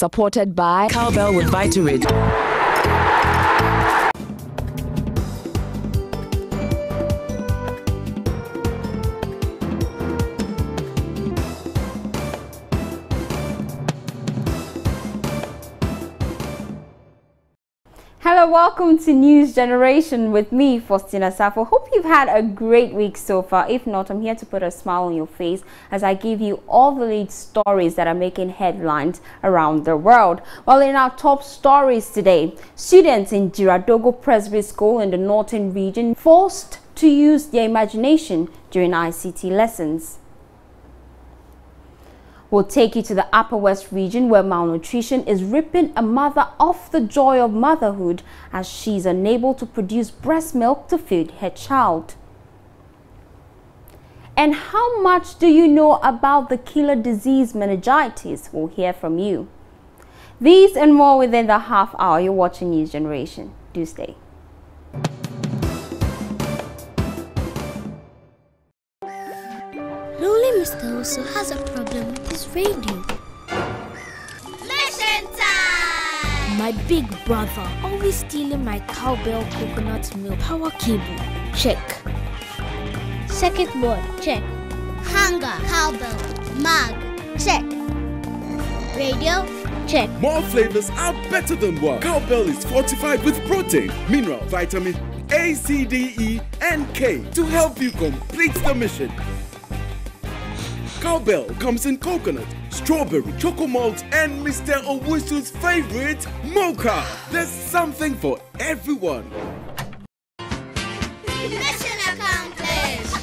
Supported by Cowbell with Vitarid. Hello, welcome to News Generation with me, Faustina Safo. Hope you've had a great week so far. If not, I'm here to put a smile on your face as I give you all the lead stories that are making headlines around the world. Well, in our top stories today, students in Giradogo Presbyterian School in the northern region forced to use their imagination during ICT lessons. We'll take you to the Upper West region where malnutrition is ripping a mother off the joy of motherhood as she's unable to produce breast milk to feed her child. And how much do you know about the killer disease meningitis? We'll hear from you. These and more within the half hour. You're watching News Generation. Do stay. Mr. also has a problem with his radio. Mission time! My big brother always stealing my cowbell coconut milk power cable. Check. Circuit board. Check. Hanger, cowbell, mug. Check. Radio. Check. More flavors are better than one. Cowbell is fortified with protein, mineral, vitamin A, C, D, E, and K to help you complete the mission. Cowbell comes in coconut, strawberry, choco malt, and Mr. Owusu's favorite, mocha. There's something for everyone. Mission accomplished.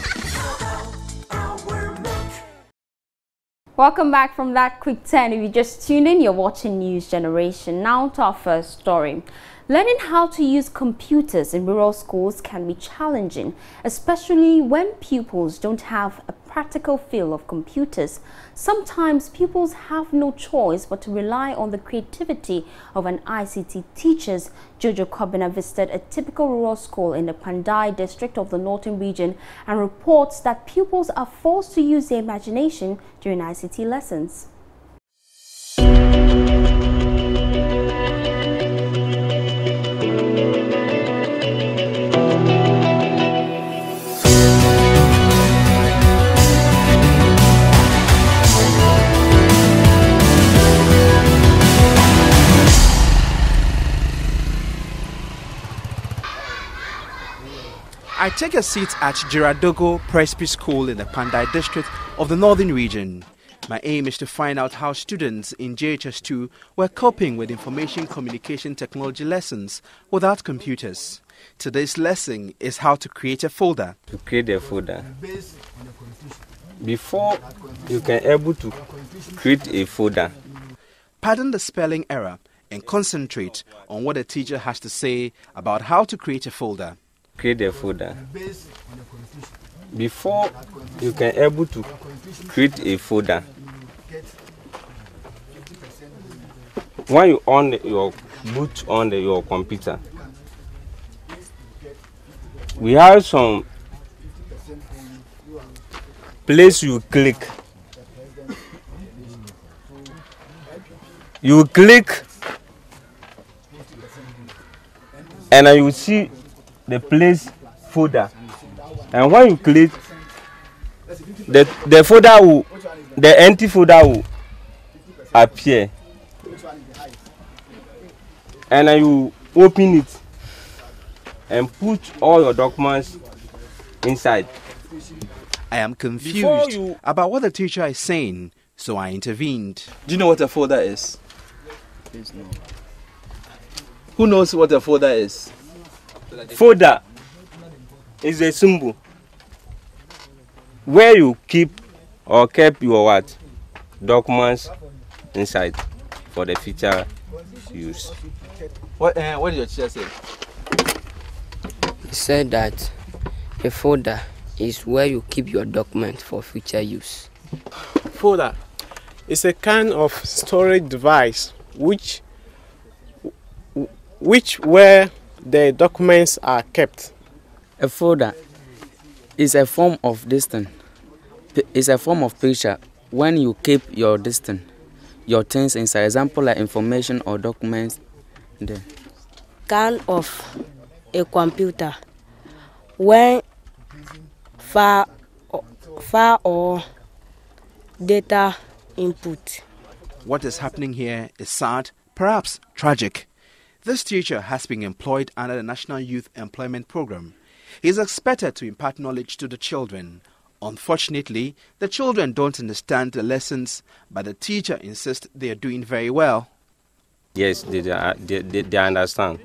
Welcome back from that quick turn. If you just tuned in, you're watching News Generation. Now to our first story. Learning how to use computers in rural schools can be challenging, especially when pupils don't have a practical feel of computers. Sometimes pupils have no choice but to rely on the creativity of an ICT teachers. Jojo Kobina visited a typical rural school in the Pandai district of the northern region and reports that pupils are forced to use their imagination during ICT lessons. I take a seat at Giradogo Presbyterian School in the Pandai district of the northern region. My aim is to find out how students in JHS2 were coping with information communication technology lessons without computers. Today's lesson is how to create a folder. To create a folder, before you can able to create a folder, Pardon the spelling error and concentrate on what the teacher has to say about how to create a folder. Create a folder. Before you can able to create a folder, when you on your boot on your computer, we have some place you click. You click and you see the place folder, and when you click, the folder will, the empty folder will appear, and you open it and put all your documents inside. I am confused about what the teacher is saying, so I intervened. Do you know what a folder is? Who knows what a folder is? Folder is a symbol where you keep or keep your what? Documents inside for the future use. What did your teacher say? He said that a folder is where you keep your document for future use. Folder is a kind of storage device which where the documents are kept. A folder is a form of distance. It's a form of picture when you keep your distance. your things inside. Example like information or documents. There. Scan of a computer when file or data input. What is happening here is sad, perhaps tragic. This teacher has been employed under the National Youth Employment Program. He is expected to impart knowledge to the children. Unfortunately, the children don't understand the lessons, but the teacher insists they are doing very well. Yes, they understand.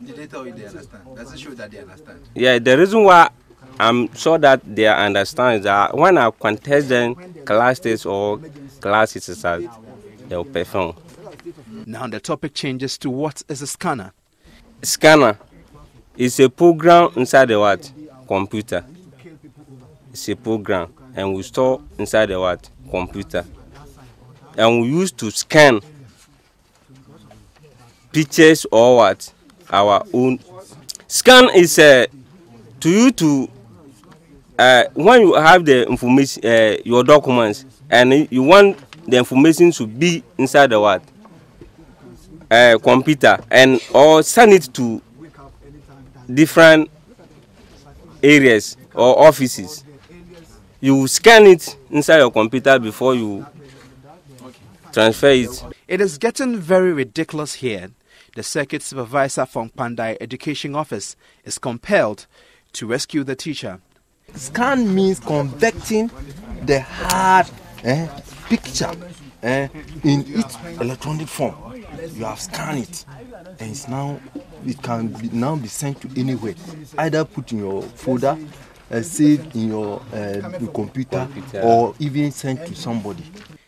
Did they tell you they understand? Does it show that they understand? Yeah, the reason why I'm sure that they understand is that when I contest them class tests or class exercise, they'll perform. Now the topic changes to what is a scanner. Scanner is a program inside the what? Computer. It's a program and we store inside the what? Computer. And we use to scan pictures or what? Our own. Scan is to you to when you have the information, your documents, and you want the information to be inside the what? Computer, and or send it to different areas or offices. You scan it inside your computer before you transfer it. It is getting very ridiculous here. The circuit supervisor from Pandai Education Office is compelled to rescue the teacher. Scan means converting the hard picture in its electronic form. You have scanned it, and it can now be sent to anywhere. Either put in your folder, save in your computer, or even sent to somebody.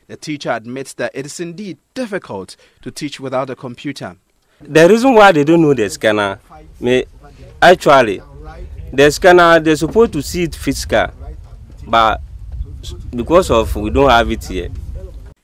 The teacher admits that it is indeed difficult to teach without a computer. The reason why they don't know the scanner, actually, the scanner, they're supposed to see it physical, but because of we don't have it here.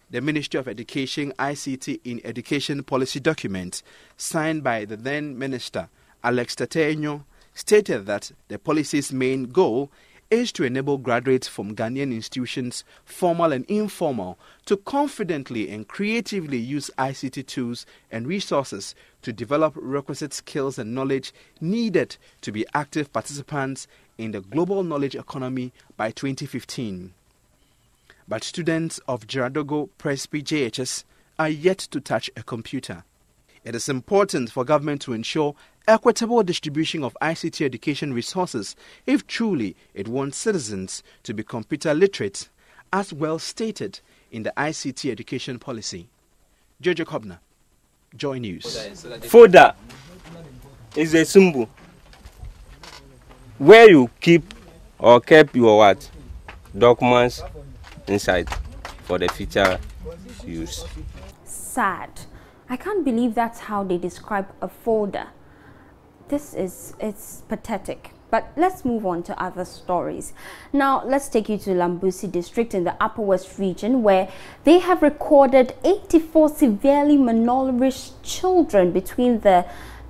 The Ministry of Education ICT in Education policy document signed by the then Minister Alex Tateño stated that the policy's main goal is to enable graduates from Ghanaian institutions, formal and informal, to confidently and creatively use ICT tools and resources to develop requisite skills and knowledge needed to be active participants in the global knowledge economy by 2015. But students of Jaradogo Presby JHS are yet to touch a computer. It is important for government to ensure equitable distribution of ICT education resources if truly it wants citizens to be computer literate, as well stated in the ICT education policy. Jojo Kobna, Joynews. Folder is a symbol where you keep or keep your what? Documents inside for the future use. Sad. I can't believe that's how they describe a folder. It's pathetic. But let's move on to other stories. Now, let's take you to Lambusi district in the Upper West region, where they have recorded 84 severely malnourished children between the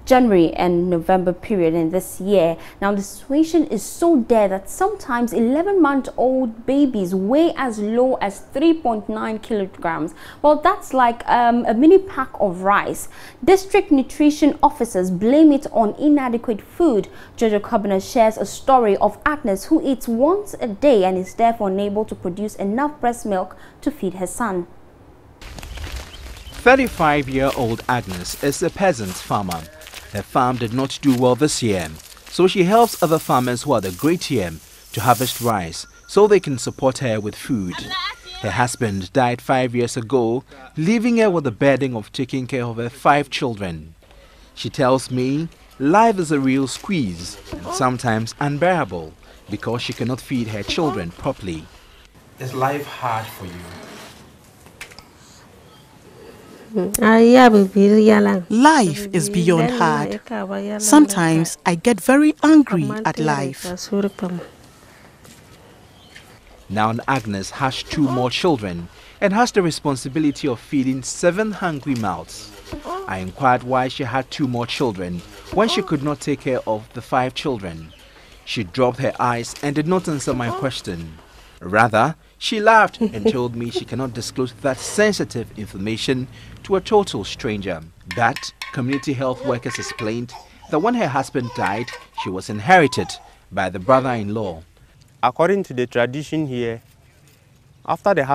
January and November period in this year. Now, the situation is so dire that sometimes 11-month-old babies weigh as low as 3.9 kilograms. Well, that's like a mini pack of rice. District nutrition officers blame it on inadequate food. Jojo Kobna shares a story of Agnes, who eats once a day and is therefore unable to produce enough breast milk to feed her son. 35-year-old Agnes is a peasant farmer. Her farm did not do well this year, so she helps other farmers who are the great year to harvest rice so they can support her with food. Her husband died 5 years ago, leaving her with the burden of taking care of her 5 children. She tells me life is a real squeeze and sometimes unbearable because she cannot feed her children properly. Is life hard for you? Life is beyond hard. Sometimes I get very angry at life. Now Agnes has 2 more children and has the responsibility of feeding 7 hungry mouths. I inquired why she had 2 more children when she could not take care of the 5 children. She dropped her eyes and did not answer my question. Rather, She laughed and told me she cannot disclose that sensitive information to a total stranger. But community health workers explained that when her husband died, she was inherited by the brother-in-law. According to the tradition here, after the